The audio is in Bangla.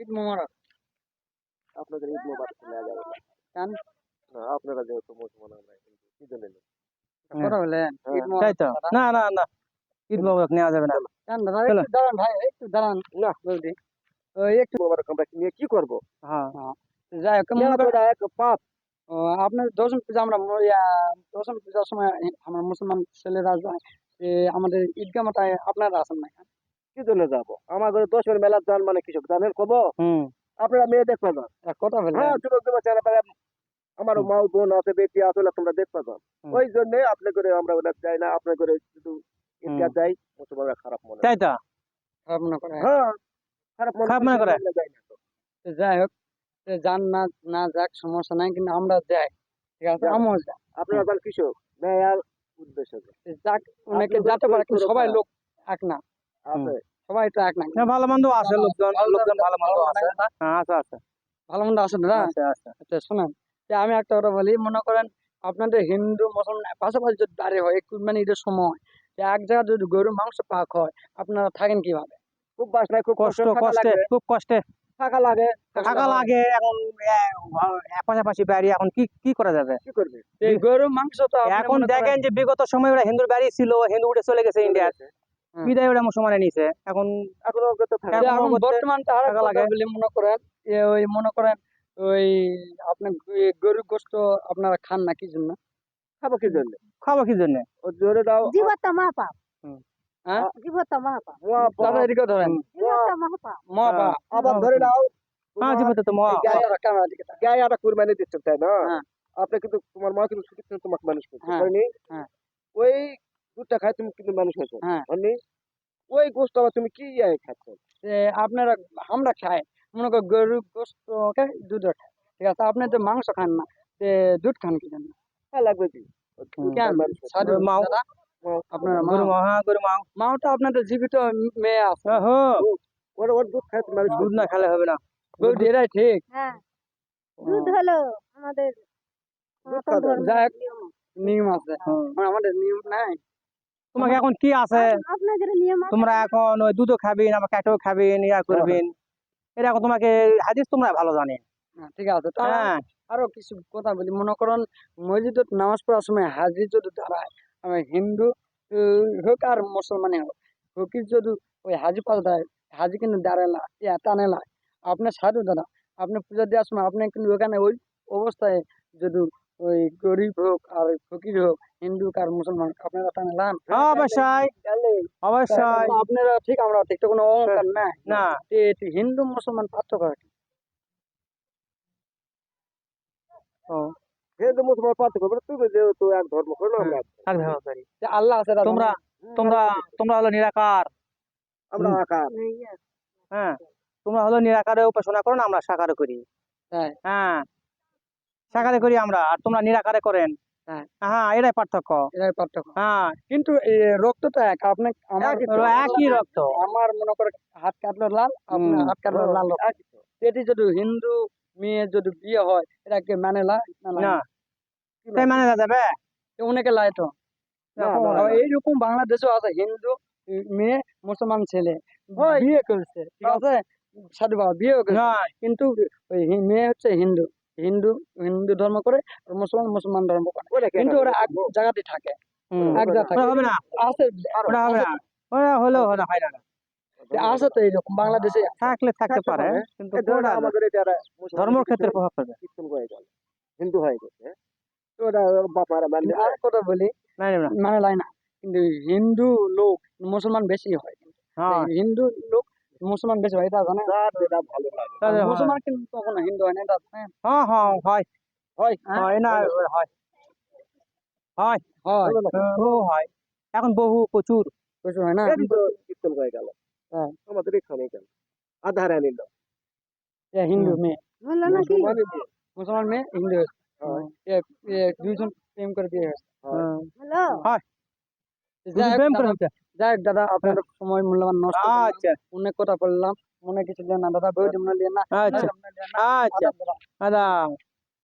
ঈদ মোবারক। আপনাদের ঈদ মোবারক নেওয়া যাবে না। কেন? না, আপনারা যেহেতু মুসলমান আমরা হিন্দু, কি জন্য নেব? কথা বলেন ঈদ হ্যাঁ, মোবারক তাই তো। দাদা। না না না, ঈদ মোবারক নেওয়া যাবে না। কেন দাদা চলো। একটু দাঁড়ান ভাই, একটু দাঁড়ান। না। বৌদি একটু মোবারক আমরা নিয়ে কি করব? হ্যাঁ যাই হোক মনে নেওয়া করেন তো এক পাপ। আপনার দশম পূজা আমরা দশম পূজার সময় আমরা মুসলমান ছেলেরা যায় আমাদের ঈদগাহ মাথায় আপনারা আছেন না? কি জন্য যাব? আমার ঘরে 10 মিনিট মেলা যান মানে কি সব জানেন কব? হুম আপনারা মেয়ে দেখবা যান। এক কথা বললেন হ্যাঁ, যুবক যুবক ছেলে পেলে আমার মা বোন আছে, বেটি আছে, তোমরা দেখবা যান। হুম। ওই জন্য আপনি করে আমরা ওটা যাই না, আপনার করে শুধু ঈদগাহ যাই, মুসলমানরা খারাপ মনে তাই তো। খারাপ মনে করে। হ্যাঁ, খারাপ মনে করে যাই না তো। যাই হোক যান না না যাক সমস্যা নাই, কিন্তু আমরা যাই, ঠিক আছে? যান। আমিও যাই। আপনারা যান কিসব ন্যায় উদ্দেশ্য যাক অনেকে আপনাদের যেতে পারে, কিন্তু চরিত্র সবাই খারাপ। লোক এক না, আছে। সবাই তো এক না। না, ভালো মন্দ আছে, লোকজন লোকজন ভালো মন্দ আছে। দাদা, হ্যাঁ, আছে আছে ভালো মন্দ আছে দাদা। আছে আছে। আচ্ছা শোনেন, যে আমি একটা কথা বলি, মনে করেন আপনাদের হিন্দু মুসলমান পাশাপাশি যদি দাঁড়িয়ে হয় মানে ঈদের সময়, যে এক জায়গায় যদি গরুর মাংস পাক হয়, আপনারা থাকেন কিভাবে? খুব বাসনায়, খুব কষ্ট থাকা কষ্টে, লাগে। খুব কষ্টে থাকা লাগে। থাকা লাগে। এখন পাশাপাশি বাড়ি, এখন কি কি করা যাবে? কি করবে? এই গরুর মাংস তো আপনি এখন মনে করেন- দেখেন যে বিগত সময় ওরা হিন্দুর বাড়ি ছিল, হিন্দু উঠে চলে গেছে ইন্ডিয়ার, হুম। বিদায় ওরা মুসলমানে নিছে। এখন এখনো তো থাকা যে এখন এখন করতে বর্তমান তো আর থাকা লাগে। কথা বলি, মনে করেন ওই মনে করেন ওই আপনার গরুর গোস্ত আপনারা খান না কি জন্য? খাবো কি জন্য? খাবো কি জন্য? ও জোরে দাও। জীবতা মহাপাপ হ্যাঁ জীবতা মহাপাপ দাদা এদিকে ধরেন জীবতা মহাপাপ মহাপা আবার ধরে নাও। হ্যাঁ, জীবতে তো মহা। ক্যামেরা দিকে তাকান। গায়ে একটা কুরবানি দিচ্ছ, তাই না? হ্যাঁ। আপনি কিন্তু তোমার মা কিন্তু শুধু তোমাকে মানুষ করছে, হ্যাঁ, তাইনি? হ্যাঁ। ওই দুধটা খাই তুমি কিন্তু মানুষ হয়েছো, হ্যাঁ। তাইনি? ওই গোস্ত আবার তুমি কি খাচ্ছ? যে আপনারা আমরা খাই মনে করেন গরুর গোস্ত খাই, দুধ খাই, ঠিক আছে? আপনি তো মাংস খান না, যে দুধ খান কি জন্য? হ্যাঁ, লাগবে কি? কেন মানুষ হয়েছে। সাধু মাও। দাদা, আপনারা গরু মহা, গরু মাও। মাও তো আপনাদের জীবিত মেয়ে আছে। ওর দুধ খাই তুমি মানুষ দুধ না খেলে হবে না। বৌদি এরাই ঠিক। হ্যাঁ দুধ হলো আমাদের দুধ সনাতন খাবে। ধর্মের যাক, নিয়ম। নিয়ম আছে, হুম। আমাদের নিয়ম নাই। তোমাকে এখন কি আছে? আপনাদের নিয়ম আছে তোমরা এখন ওই দুধও খাবেন, আবার কাঠও খাবেন, ইয়া করবেন। এটা এখন তোমাকে হাদিস তোমরা ভালো জানে। ঠিক আছে, তো হ্যাঁ, আরো কিছু কথা বলি, মনে করেন মসজিদে নামাজ পড়ার সময় হাজি যদি দাঁড়ায়, আমি হিন্দু হোক আর মুসলমানে হোক, ফকির যদি ওই হাজি পাশ দেয়, হাজি কিন্তু দাঁড়ায় না, টানে না। আপনার সাধু দাদা, আপনি পূজা দেওয়ার সময় আপনি কিন্তু ওখানে ওই অবস্থায় যদি ওই গরিব হোক আর ফকির হোক, হিন্দু আর মুসলমান, আপনারা টানে লান। অবশ্যই অবশ্যই। আপনারা ঠিক, আমরা ঠিক, তো কোনো অহংকার নাই না, হিন্দু মুসলমান পার্থক্য কি? হিন্দু মুসলমান পার্থক্য করে তুমি যেহেতু এক ধর্ম করো, আমরা যে আল্লাহ আছে দাদা, তোমরা তোমরা তোমরা হলো নিরাকার। আমরা আকার। হ্যাঁ, তোমরা হলো নিরাকারে উপাসনা করো না, আমরা সাকারে করি। হ্যাঁ। হ্যাঁ, সাকারে করি আমরা, আর তোমরা নিরাকারে করেন। হ্যাঁ। হ্যাঁ, এটাই পার্থক্য। এটাই পার্থক্য। হ্যাঁ, কিন্তু রক্ত তো এক, আপনি আমার একই রক্ত। আমার মনে করে হাত কাটলো লাল, আপনার হাত কাটলো লাল রক্ত। এটি যদি হিন্দু মেয়ে যদি বিয়ে হয়, এটাকে মানে লাই না, তাই মানে যাবে? অনেকে লাই তো। না, না, না। এইরকম বাংলাদেশেও আছে, হিন্দু মেয়ে মুসলমান ছেলে বিয়ে করছে, ঠিক আছে? সাধু বাবা বিয়েও করছে, না, কিন্তু ওই মেয়ে হচ্ছে হিন্দু, হিন্দু হিন্দু ধর্ম করে, আর মুসলমান মুসলমান ধর্ম করে, কিন্তু ওরা এক জায়গাতে থাকে, এক জায়গা থাকে। ওটা হবে না, আছে ওটা হবে না, ওটা হলেও হয় না। আছে তো এইরকম বাংলাদেশে থাকলে থাকতে পারে, কিন্তু আমাদের এটা ধর্মের ক্ষেত্রে প্রভাব পড়বে। হিন্দু হয়ে গেছে, তো ওরা বাপারা মানে আর কথা বলি, না না, মানে লাই না, কিন্তু হিন্দু লোক মুসলমান বেশি হয়, হ্যাঁ, হিন্দু লোক মুসলমান বেশি হয়, এটা জানেন? যেটা ভালো লাগে। তাহলে মুসলমান কিন্তু কখনো হিন্দু হয় না, এটা জানেন? হ্যাঁ হ্যাঁ হয় হয় হয় না, হয় হয় হয় ও হয়। এখন বহু প্রচুর প্রচুর হয় না। এই তো কীর্তন হয়ে গেল। হ্যাঁ। আমাদের এখানে কেন আধারে নিল এ হিন্দু মেয়ে, বললো নাকি মুসলমান মেয়ে হিন্দু হয়েছে। দুইজন প্রেম করে বিয়ে হয়েছে। হ্যালো যাই হোক প্রেম করে দাদা, হচ্ছে। যাই হোক দাদা, আপনার সময় মূল্যবান নষ্ট করলাম। আচ্ছা অনেক কথা বললাম, মনে কিছু দেন না দাদা, বই জমনা দিয়ে না। আচ্ছা আচ্ছা, আচ্ছা।